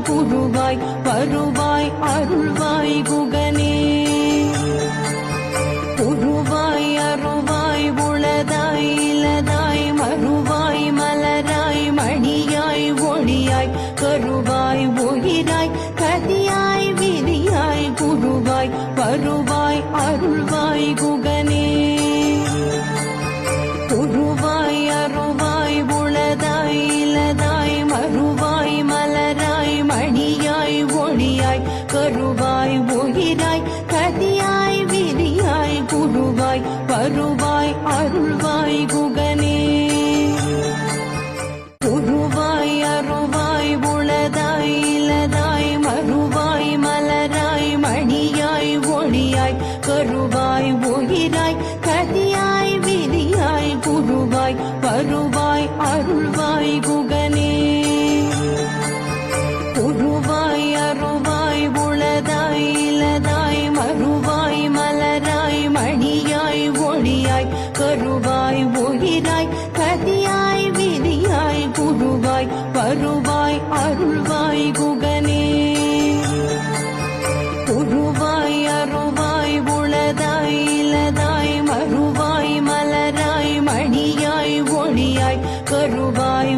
குருவாய் வருவாய் அருள்வாய் குகனே உருவாய் அருவாய் உளதாய் இலதாய் மறுவாய் மலராய் மணியாய் ஒளியாய் கருவாய் உயிராய் கதியாய் விதியாய் குருவாய் வருவாய் அருள்வாய் குகனே உருவாய் அருவாய் உளதாய் இலதாய் மறுவாய் மலராய் மணியாய் ஒளியாய் கருவாய் உயிராய் கதியாய் விதியாய் குருவாய் வருவாய் அருள்வாய் குகனே உருவாய் அருவாய் உளதாய் இலதாய் மறுவாய் மலராய் மணியாய் ஒளியாய் கருவாய் உயிராய் கதியாய் விதியாய் குருவாய் வருவாய் அருள்வாய் குகனே உருவாய் அருவாய் உளதாய் இலதாய் மறுவாய் மலராய் மணியாய் ஒளியாய் கருவாய் உயிராய் கதியாய் விதியாய் குருவாய் வருவாய் அருள்வாய் குகனே உருவாய் அருவாய் உளதாய் இலதாய் மறுவாய் மலராய் மணியாய் ஒளியாய் கருவாய்